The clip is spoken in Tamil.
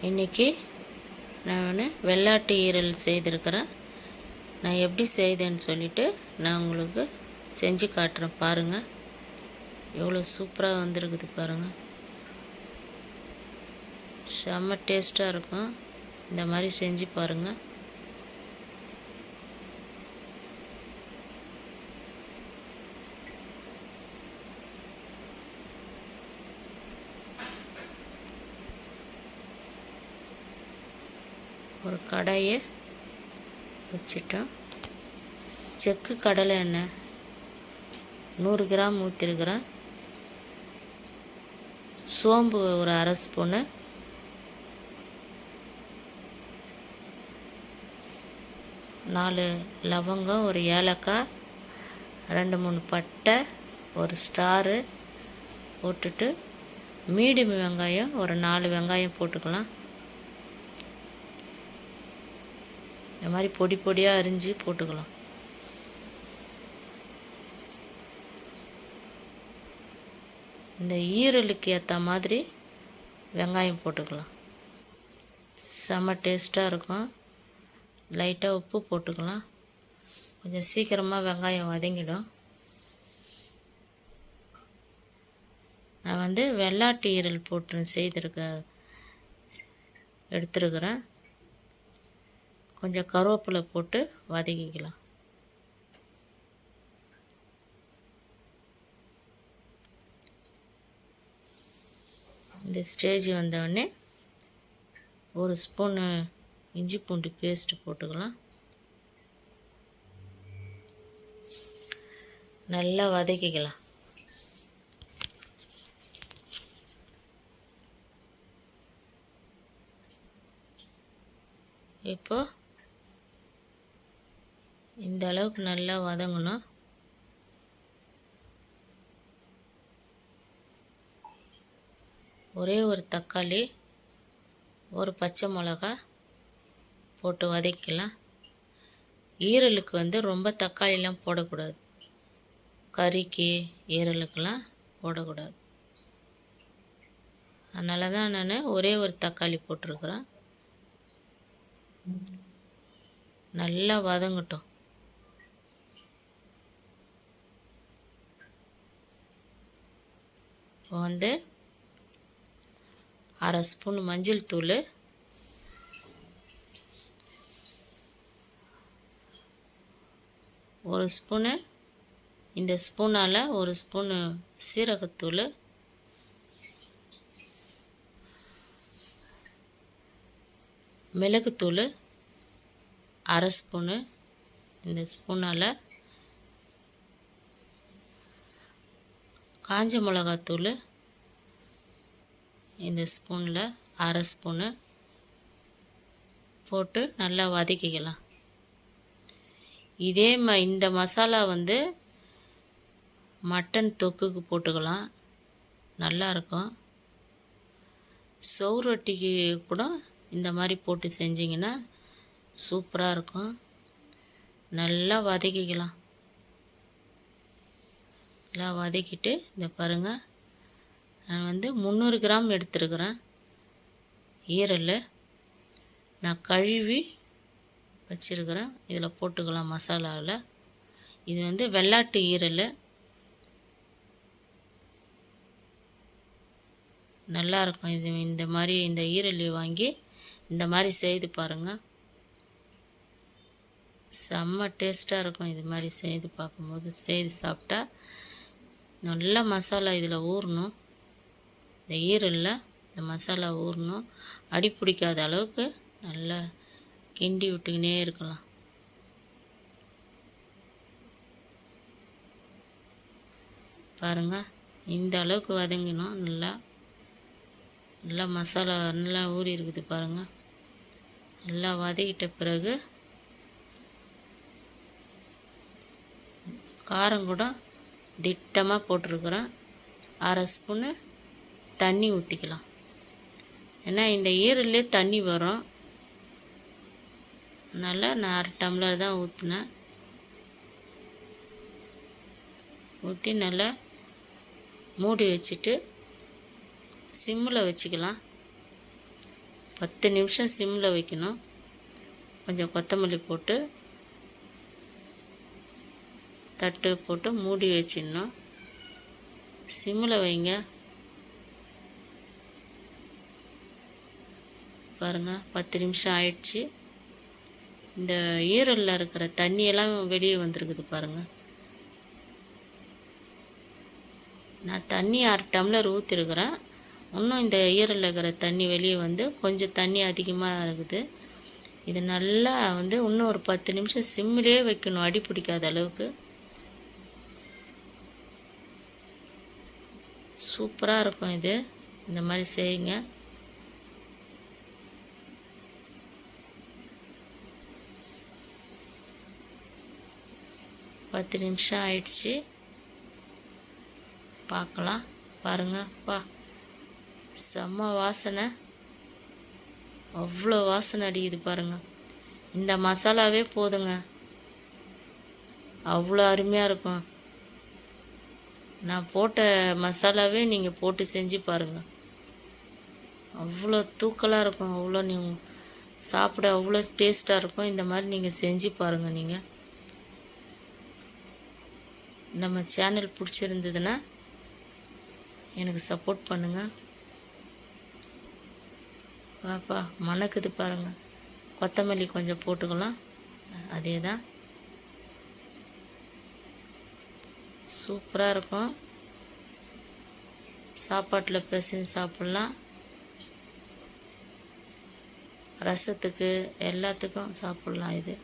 இன்றைக்கி நான் வெள்ளாட்டு ஈரல் செய்திருக்கிறேன். நான் எப்படி செய்தேன்னு சொல்லிவிட்டு நான் உங்களுக்கு செஞ்சு காட்டுறேன். பாருங்கள், எவ்வளோ சூப்பராக வந்திருக்குது பாருங்கள். செம்ம டேஸ்ட்டாக இருக்கும். இந்த மாதிரி செஞ்சு பாருங்கள். ஒரு கடாயை வச்சிட்டோம். செக்கு கடலை எண்ணெய் 100 கிராம் ஊற்றிருக்கிறேன். சோம்பு ஒரு அரை ஸ்பூனு, நாலு லவங்கம், ஒரு ஏலக்காய், 2-3 பட்டை, ஒரு ஸ்டாரு போட்டுட்டு மீடியம் வெங்காயம் ஒரு 4 வெங்காயம் போட்டுக்கலாம். இந்த மாதிரி பொடி பொடியாக அரிஞ்சு போட்டுக்கலாம். இந்த ஈரலுக்கு ஏற்ற மாதிரி வெங்காயம் போட்டுக்கலாம். செம்ம டேஸ்ட்டாக இருக்கும். லைட்டாக உப்பு போட்டுக்கலாம். கொஞ்சம் சீக்கிரமாக வெங்காயம் வதங்கிடும். நான் வெள்ளாட்டு ஈரல் போட்டு எடுத்துருக்கிறேன். கொஞ்சம் கருவேப்பிலை போட்டு வதக்கிக்கலாம். இந்த ஸ்டேஜ் வந்தவுடனே ஒரு ஸ்பூனு இஞ்சி பூண்டு பேஸ்ட்டு போட்டுக்கலாம். நல்லா வதக்கிக்கலாம். இப்போ இந்த அளவுக்கு நல்லா வதங்கணும். ஒரே ஒரு தக்காளி, ஒரு பச்சை மிளகா போட்டு வதக்கலாம். ஈரலுக்கு ரொம்ப தக்காளிலாம் போடக்கூடாது. கறிக்கு ஈரலுக்கெல்லாம் போடக்கூடாது. அதனால தான் நான் ஒரே ஒரு தக்காளி போட்டிருக்கிறேன். நல்லா வதங்கட்டும். இப்போ அரை ஸ்பூன் மஞ்சள் தூள், ஒரு ஸ்பூனு, இந்த ஸ்பூனால் ஒரு ஸ்பூனு சீரகத்தூள், மிளகுத்தூள் அரை ஸ்பூனு, இந்த ஸ்பூனால் காஞ்ச மிளகாத்தூள் இந்த ஸ்பூனில் அரை ஸ்பூனு போட்டு நல்லா வதக்கிக்கலாம். இந்த மசாலா மட்டன் தொக்குக்கு போட்டுக்கலாம். நல்லாயிருக்கும். சோறுரொட்டிக்கு கூட இந்த மாதிரி போட்டு செஞ்சிங்கன்னா சூப்பராக இருக்கும். நல்லா வதக்கிக்கலாம். நல்லா வதக்கிட்டு இந்த பாருங்கள், நான் 300 கிராம் எடுத்துருக்கிறேன் ஈரல். நான் கழுவி வச்சுருக்கிறேன். இதில் போட்டுக்கலாம் மசாலாவில். இது வெள்ளாட்டு ஈரல். நல்லாயிருக்கும். இந்த மாதிரி இந்த ஈரல் வாங்கி இந்த மாதிரி செய்து பாருங்கள். செம்ம டேஸ்ட்டாக இருக்கும். இது மாதிரி செய்து பார்க்கும்போது செய்து சாப்பிட்டா நல்லா மசாலா இதில் ஊறணும். இந்த ஈரலில் இந்த மசாலா ஊறணும். அடி பிடிக்காத அளவுக்கு நல்லா கிண்டி விட்டுக்கினே இருக்கலாம். பாருங்கள், இந்த அளவுக்கு வதங்கணும். நல்லா மசாலா நல்லா ஊறி இருக்குது பாருங்கள். நல்லா வதக்கிட்ட பிறகு காரம் கூட திட்டமாக போட்டிருக்கிறேன். அரை ஸ்பூனு தண்ணி ஊற்றிக்கலாம். ஏன்னா இந்த ஈரல்லே தண்ணி வரும். அதனால் நான் அரை டம்ளர் தான் ஊற்றினேன். ஊற்றி நல்லா மூடி வச்சுட்டு சிம்மில் வச்சுக்கலாம். 10 நிமிஷம் சிம்மில் வைக்கணும். கொஞ்சம் கொத்தமல்லி போட்டு தட்டு போட்டு மூடி வச்சிடணும். சிம்மில் வைங்க. பாருங்கள் 10 நிமிஷம் ஆயிடுச்சு. இந்த ஈரலில் இருக்கிற தண்ணியெல்லாம் வெளியே வந்திருக்குது பாருங்கள். நான் தண்ணி 1/2 டம்ளர் ஊற்றிருக்கிறேன். இன்னும் இந்த ஈரலில் இருக்கிற தண்ணி வெளியே வந்து கொஞ்சம் தண்ணி அதிகமாக இருக்குது. இது நல்லா வந்து இன்னும் ஒரு 10 நிமிஷம் சிம்மிலே வைக்கணும், அடி பிடிக்காத அளவுக்கு. சூப்பராக இருக்கும் இது. இந்த மாதிரி செய்யுங்க. பத்து நிமிஷம் ஆயிடுச்சு. பார்க்கலாம். பாருங்கப்பா, செம்ம வாசனை, அவ்வளோ வாசனை அடிக்குது பாருங்கள். இந்த மசாலாவே போதுங்க, அவ்வளோ அருமையாக இருக்கும். நான் போட்ட மசாலாவே நீங்கள் போட்டு செஞ்சு பாருங்கள். அவ்வளோ தூக்கலாக இருக்கும், அவ்வளோ நீங்கள் சாப்பிட அவ்வளோ டேஸ்ட்டாக இருக்கும். இந்த மாதிரி நீங்கள் செஞ்சு பாருங்கள். நீங்கள் நம்ம சேனல் பிடிச்சிருந்ததுன்னா எனக்கு சப்போர்ட் பண்ணுங்கள். பாப்பா மணக்குது பாருங்கள். கொத்தமல்லி கொஞ்சம் போட்டுக்கலாம். அதே தான், சூப்பராக இருக்கும். சாப்பாட்டில் பிசைஞ்சு சாப்பிட்லாம். ரசத்துக்கு எல்லாத்துக்கும் சாப்பிட்லாம் இது.